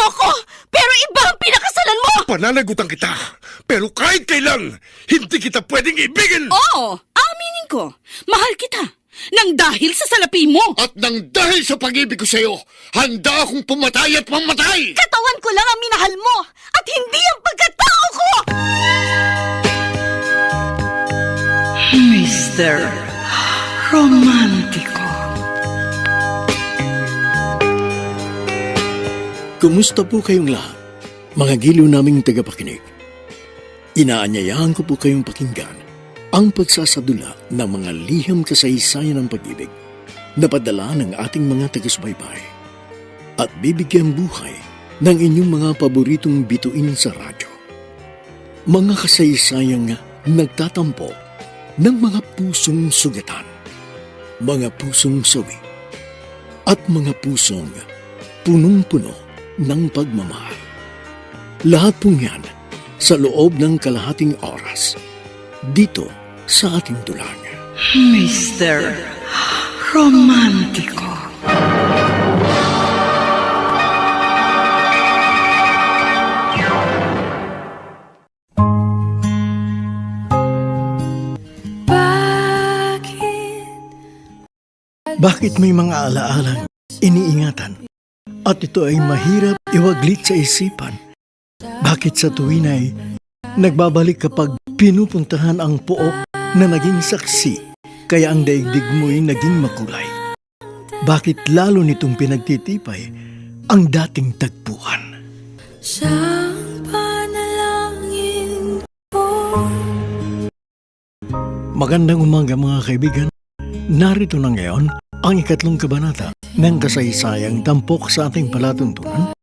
ako, pero iba ang pinakasalan mo! Pananagutan kita, pero kahit kailan, hindi kita pwedeng ibigin! Oo, aminin ko. Mahal kita. Nang dahil sa salapi mo. At nang dahil sa pag-ibig ko sa'yo, handa akong pumatay at mamatay! Katawan ko lang ang minahal mo at hindi ang pagkatao ko! Mr. Romántico. Kumusta po kayong lahat, mga giliw naming tagapakinig? Inaanyayahan ko po kayong pakinggan ang pagsasadula ng mga liham kasaysayan ng pag-ibig na padala ng ating mga taga-subaybay at bibigyan buhay ng inyong mga paboritong bituin sa radyo. Mga kasaysayang nagtatampo ng mga pusong sugatan, mga pusong sawi, at mga pusong punong-puno ng pagmamahal. Lahat pong yan sa loob ng kalahating oras dito sa ating tulang. Mr. Romántico. Bakit may mga alaalang iniingatan at ito ay mahirap iwaglit sa isipan? Bakit sa tuwin ay nagbabalik kapag pinupuntahan ang pook na naging saksi kaya ang daigdig mo'y naging makulay? Bakit lalo nitong pinagtitipay ang dating tagpuan? Magandang umaga mga kaibigan. Narito na ngayon ang ikatlong kabanata ng kasaysayang tampok sa ating palatuntunan.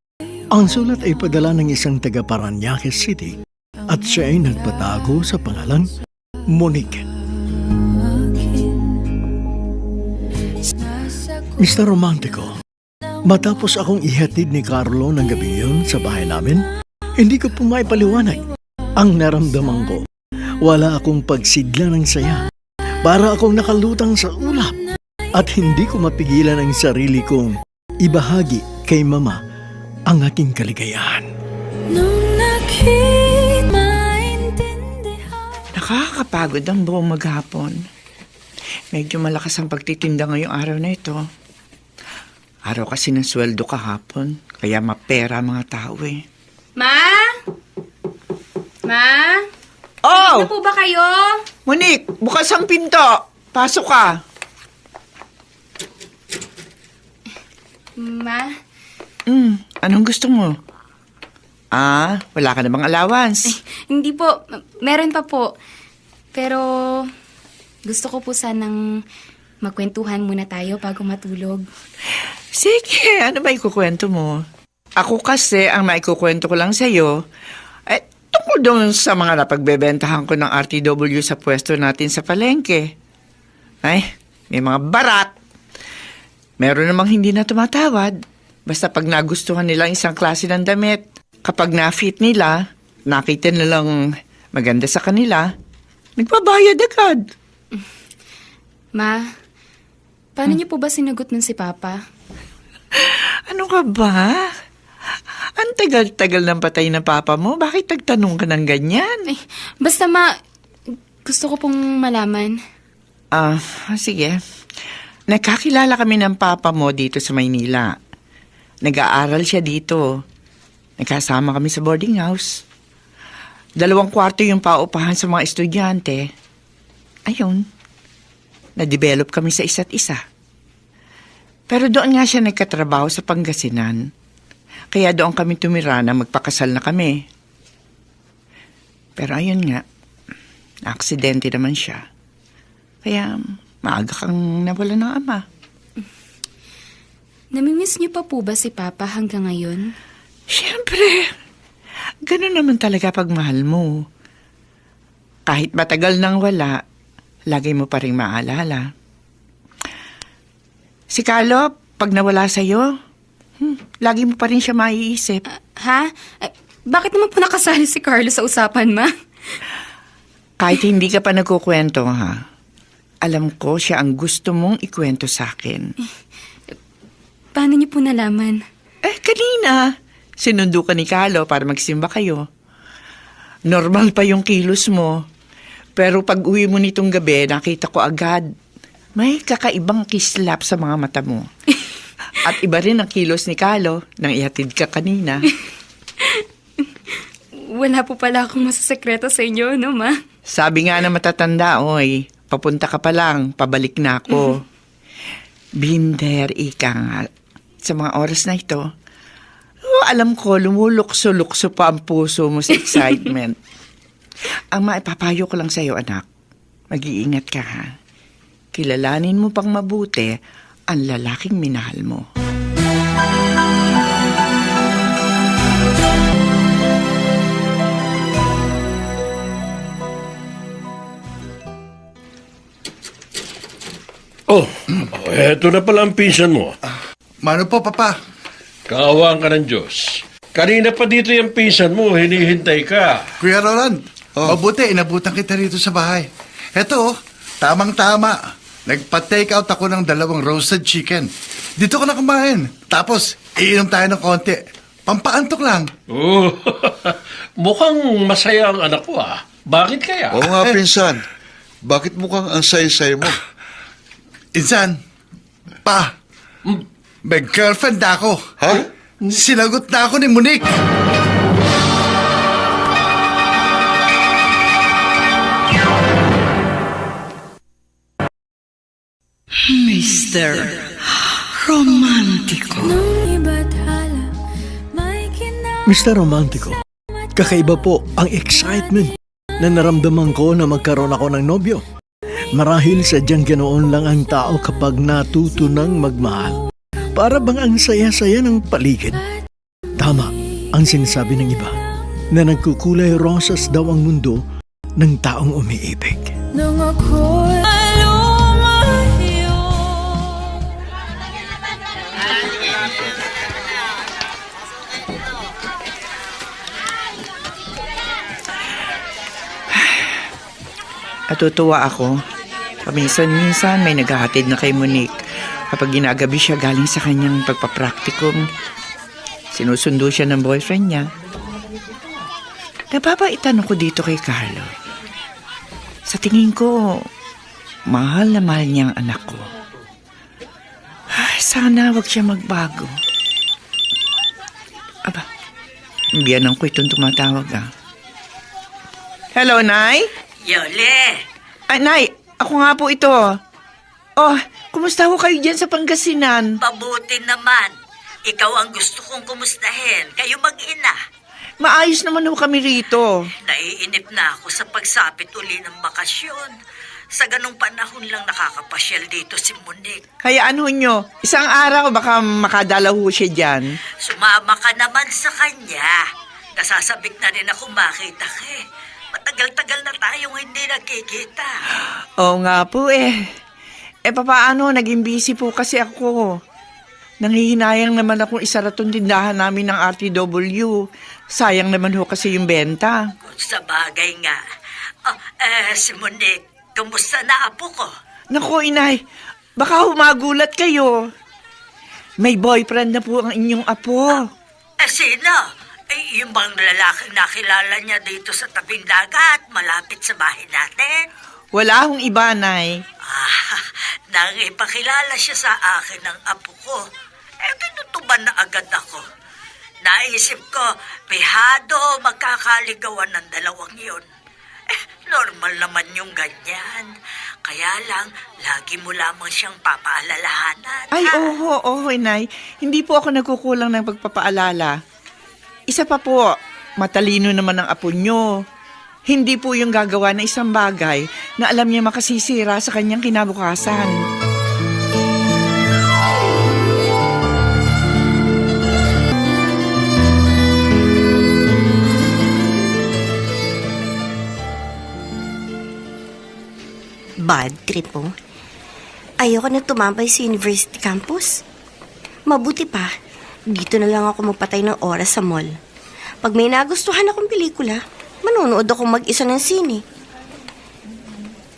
Ang sulat ay padala ng isang taga Parañaque City at siya ay nagpatago sa pangalang Monique. Mr. Romantico, matapos akong ihatid ni Carlo ng gabi yun sa bahay namin, hindi ko po maipaliwanag ang naramdaman ko. Wala akong pagsigla ng saya. Para akong nakalutang sa ulap at hindi ko mapigilan ang sarili kong ibahagi kay Mama ang aking kaligayahan. Nakakapagod ang buong maghapon. Medyo malakas ang pagtitinda ngayong araw na ito. Araw kasi ng sweldo kahapon, kaya mapera ang mga tao eh. Ma? Ma? Oh! Na po ba kayo? Monique, bukas ang pinto. Pasok ka. Ma? Anong gusto mo? Wala ka na bang allowance? Hindi po. Meron pa po. Pero gusto ko po sanang magkwentuhan muna tayo bago matulog. Sige, ano ba ikukwento mo? Ako kasi, ang maikukwento ko lang sa'yo, tungkol doon sa mga napagbebentahan ko ng RTW sa pwesto natin sa palengke. Ay, may mga barat. Meron namang hindi na tumatawad. Basta pag nagustuhan nila isang klase ng damit, kapag na-fit nila, nakita nilang maganda sa kanila, nagbabayad agad. Ma, paano niyo po ba sinagot nun si Papa? Ano ka ba? Ang tagal-tagal ng patay na papa mo. Bakit nagtanong ka ng ganyan? Basta ma, gusto ko pong malaman. Sige. Nagkakilala kami ng papa mo dito sa Maynila. Nag-aaral siya dito. Nagkasama kami sa boarding house. 2 kwarto yung paupahan sa mga estudyante. Ayun. Na-develop kami sa isa't isa. Pero doon nga siya nagkatrabaho sa Pangasinan. Kaya doon kami tumira na magpakasal na kami. Pero ayun nga, aksidente naman siya. Kaya maaga kang nawala ng ama. Namimiss niyo pa po ba si Papa hanggang ngayon? Siyempre, ganun naman talaga pag mahal mo. Kahit matagal nang wala, lagi mo pa rin maalala. Si Carlo, pag nawala sa'yo, lagi mo pa rin siya maiisip. Ha? Bakit naman po nakasali si Carlo sa usapan, Ma? Kahit hindi ka pa nagkukwento, ha? Alam ko siya ang gusto mong ikwento sa akin. Paano niyo po nalaman? Kanina. Sinundo ka ni Carlo para magsimba kayo. Normal pa yung kilos mo. Pero pag uwi mo nitong gabi, nakita ko agad, may kakaibang kislap sa mga mata mo. At iba rin ang kilos ni Carlo nang ihatid ka kanina. Wala po pala akong masasekreto sa inyo, no, Ma? Sabi nga na matatanda, oy, papunta ka pa lang, pabalik na ako. Binder, ika nga. Sa mga oras na ito, alam ko, lumulukso-lukso pa ang puso mo sa excitement. Ang maipapayo ko lang sa'yo, anak, mag-iingat ka, ha? Kilalanin mo pang mabuti ang lalaking minahal mo. Oh, eto na pala ang pinsan mo. Mano po, Papa? Kaawaan ka ng Diyos. Kanina pa dito yung pinsan mo, hinihintay ka. Kuya Roland, mabuti, inabutan kita rito sa bahay. Eto, tamang-tama. Nagpa-take out ako ng 2 roasted chicken. Dito ko na kumain. Tapos, iinom tayo ng konti. Pampaantok lang. Oh, mukhang masaya ang anak ko ah. Bakit kaya? Oo nga, pinsan. Bakit mukhang ang say-say mo? Insan, pa, may girlfriend na ako. Ha? Sinagot na ako ni Monique. Mr. Romantico. Mr. Romantico, kakaiba po ang excitement na naramdaman ko na magkaroon ako ng nobyo. Marahil sadyang ganoon lang ang tao kapag natuto ng magmahal. Para bang ang saya-saya ng paligid. Tama ang sinasabi ng iba na nagkukulay rosas daw ang mundo ng taong umiibig. Nung ako'y lumayo. Natutuwa ako. Paminsan-minsan may naghahatid na kay Monique. Kapag ginagabi siya galing sa kanyang pagpapraktikum, sinusundo siya ng boyfriend niya. Napapaitan ako dito kay Carlo. Sa tingin ko, mahal na mahal niya ang anak ko. Sana wag siya magbago. Aba, biyanan ko itong tumatawag ah. Hello, Nay? Yole! Ay, Nay, ako nga po ito. Oh, kumusta ho kayo dyan sa Pangasinan? Mabuti naman. Ikaw ang gusto kong kumustahin. Kayo mag-ina. Maayos naman ho kami rito. Naiinip na ako sa pagsapit uli ng bakasyon. Sa ganong panahon lang nakakapasyal dito si Monique. Hayaan ho nyo, isang araw baka makadala ho siya dyan. Sumama ka naman sa kanya. Nasasabik na rin ako makita ka eh. Matagal-tagal na tayong hindi nagkikita. Oo nga po eh. Papaano, naging busy po kasi ako. Nanghihinayang naman akong isaratong tindahan namin ng RTW. Sayang naman ho kasi yung benta. Kung sa bagay nga. Si Monique, kumusta na apo ko? Naku, inay, baka humagulat kayo. May boyfriend na po ang inyong apo. Sino? Yung bang lalaking nakilala niya dito sa tabing dagat, malapit sa bahay natin? Wala hong iba, Nay. Nang ipakilala siya sa akin ng apo ko, tinutuban na agad ako. Naisip ko, pihado magkakaligawan ng dalawang yun. Normal naman yung ganyan. Kaya lang, lagi mo lamang siyang papaalalahanan. Ay, oo, Nay. Hindi po ako nagkukulang ng pagpapaalala. Isa pa po, matalino naman ang apo nyo. Hindi po yung gagawa na isang bagay na alam niya makasisira sa kanyang kinabukasan. Bad trip mo. Ayoko na tumambay sa university campus. Mabuti pa, dito na lang ako magpatay ng oras sa mall. Pag may nagustuhan akong pelikula, manonood ako mag-isa ng sine.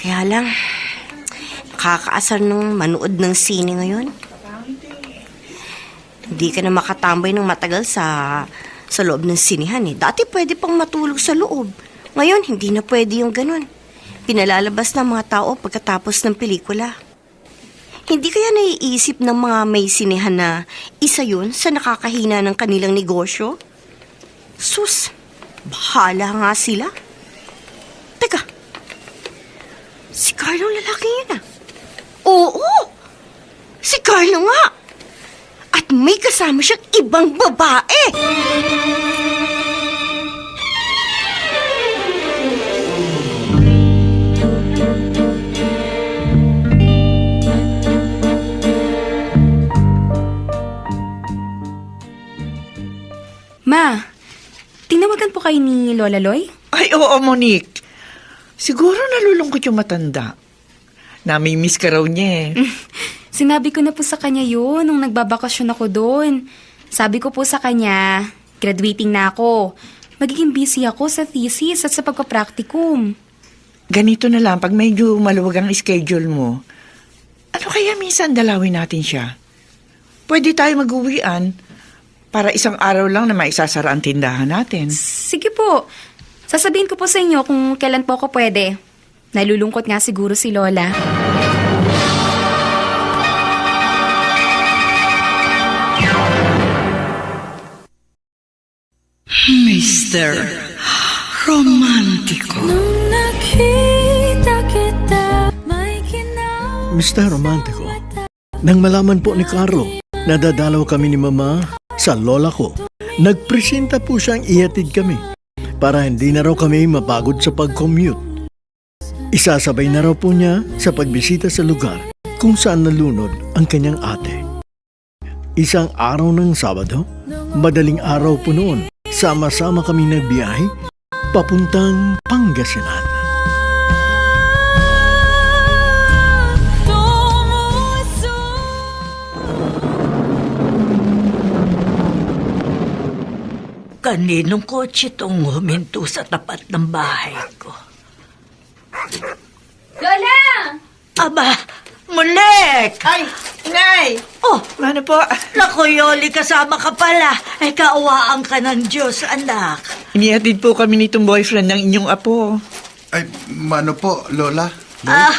Kaya lang, nakakaasar nung manood ng sine ngayon. Hindi ka na makatambay ng matagal sa sa loob ng sinihan eh. Dati pwede pang matulog sa loob. Ngayon, hindi na pwede yung ganun. Pinalalabas ng mga tao pagkatapos ng pelikula. Hindi kaya naiisip ng mga may sinihan na isa yun sa nakakahina ng kanilang negosyo? Sus, bahala nga sila. Teka, si Carlo lalaki yun ah. Oo, si Carlo nga. At may kasama siyang ibang babae. Ma, tinawagan po kayo ni Lola Loy? Ay, oo, Monique. Siguro nalulungkot yung matanda. Nami-miss ka raw niya eh. Sinabi ko na po sa kanya yun nung nagbabakasyon ako doon. Sabi ko po sa kanya, graduating na ako. Magiging busy ako sa thesis at sa pagpapracticum. Ganito na lang, pag medyo maluwag ang schedule mo, ano kaya minsan dalawin natin siya? Pwede tayo mag-uwian para isang araw lang na maisasara ang tindahan natin. Sige po. Sasabihin ko po sa inyo kung kailan po ako pwede. Nalulungkot nga siguro si Lola. Mr. Romántico. Mr. Romantico, nang malaman po ni Carlo na dadalaw kami ni Mama sa lola ko, nagpresenta po siyang ihatid kami para hindi na raw kami mapagod sa pag-commute. Isasabay na raw po niya sa pagbisita sa lugar kung saan nalunod ang kanyang ate. Isang araw ng Sabado, madaling araw po noon, sama-sama kami nagbiyahe papuntang Pangasinan. Kaninong kotse itong huminto sa tapat ng bahay ko? Lola! Aba, Mulek! Ay, Nay! Oh, Ano po? naku, Yoli, kasama ka pala. Ay, kaawaan ka ng Diyos, anak. Inihatid po kami nitong boyfriend ng inyong apo. Ay, mano po, Lola? Ah,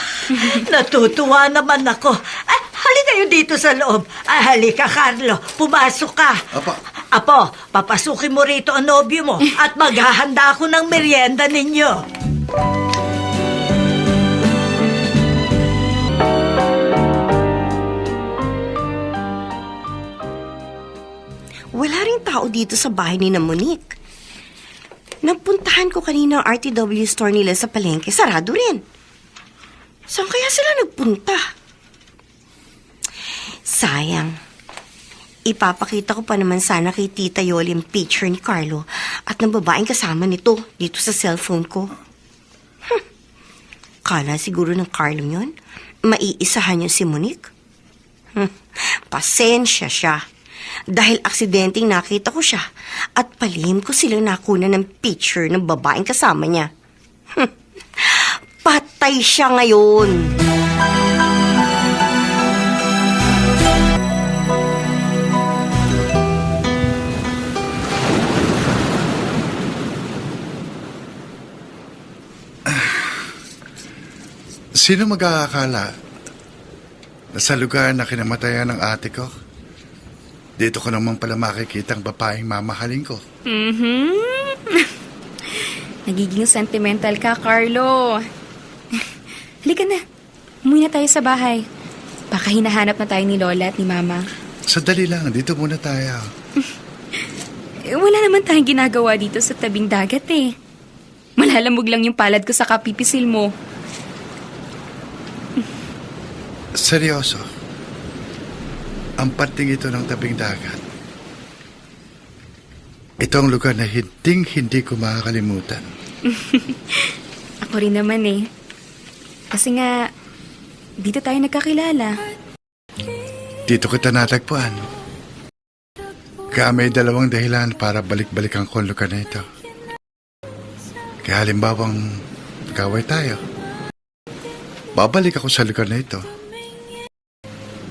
natutuwa naman ako. Ay, halika kayo dito sa loob. Ay, halika, Carlo. Pumasok ka. Apa. Apo, papasukin mo rito ang nobyo mo at maghahanda ako ng merienda ninyo. Wala ring tao dito sa bahay ni na Monique. Napuntahan ko kanina ang RTW store nila sa palengke. Sarado rin. Saan kaya sila nagpunta? Sayang. Ipapakita ko pa naman sana kay Tita Yoli ang picture ni Carlo at ng babaeng kasama nito dito sa cellphone ko. Kala siguro ng Carlo yun, maiisahan niya si Monique. Pasensya siya. Dahil aksidenteng nakita ko siya at palihim ko silang nakuna ng picture ng babaeng kasama niya. Patay siya ngayon. Sino mag-aakala na sa lugar na kinamatayan ng ate ko, dito ko naman pala makikita ang babaeng mamahalin ko. Nagiging sentimental ka, Carlo. Halika na. Umuwi na tayo sa bahay. Baka hinahanap na tayo ni Lola at ni Mama. Sandali lang, dito muna tayo. Wala naman tayong ginagawa dito sa tabing dagat eh. Malalamog lang yung palad ko sa kapipisil mo. Seryoso. Ang parting ito ng tabing dagat. Ito ang lugar na hindi ko makakalimutan. Ako rin naman eh. Kasi nga, dito tayo nagkakilala. Dito kita natagpuan. Kaya may dalawang dahilan para balik-balikan ko ang lugar na ito. Kaya halimbawang kaway tayo. Babalik ako sa lugar na ito.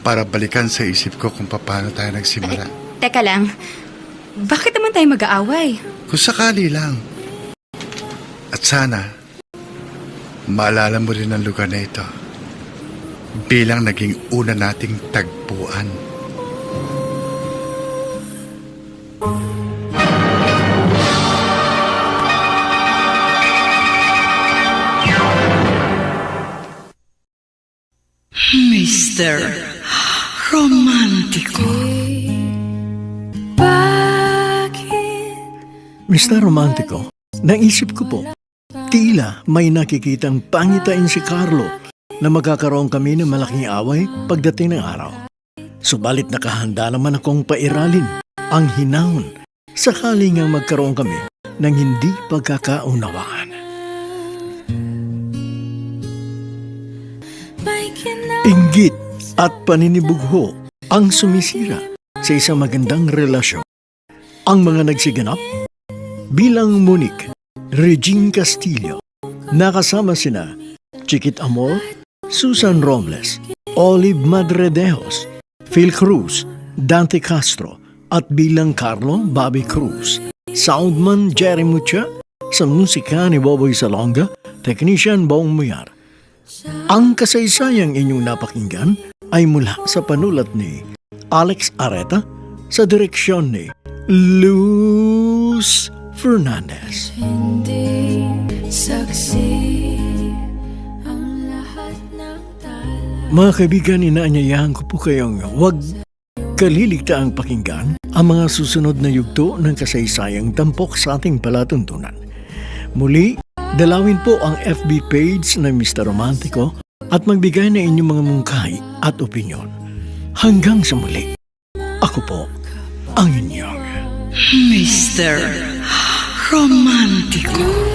Para balikan sa isip ko kung paano tayo nagsimula. Teka lang, bakit naman naman tayo mag-aaway. Kung sakali lang. At sana, maalala mo rin ang lugar na ito bilang naging una nating tagpuan. Mr. Romantico. Mr. Romantico, naisip ko po, tila may nakikitang pangitain si Carlo na magkakaroon kami ng malaking away pagdating ng araw. Subalit nakahanda naman akong pairalin ang hinahon sakaling nga magkaroon kami ng hindi pagkakaunawaan. Inggit at paninibugho ang sumisira sa isang magandang relasyon. Ang mga nagsiganap bilang Monique, Regine Castillo, nakasama sina Chiquit Amor, Susan Robles, Olive Madredejos, Phil Cruz, Dante Castro, at bilang Carlo Bobby Cruz, Soundman Jerry Mucha, sa musika ni Boboy Salonga, Technician Bong Muyar. Ang kasaysayang inyong napakinggan ay mula sa panulat ni Alex Areta sa direksyon ni Luz Fernandez. Mga kaibigan, inaanyayahan ko po kayong huwag kaliligtaang pakinggan ang mga susunod na yugto ng kasaysayang tampok sa ating palatuntunan. Muli, dalawin po ang FB page ng Mr. Romantico at magbigay na inyong mga mungkahi at opinyon. Hanggang sa muli, ako po ang inyong Mr. Romantico.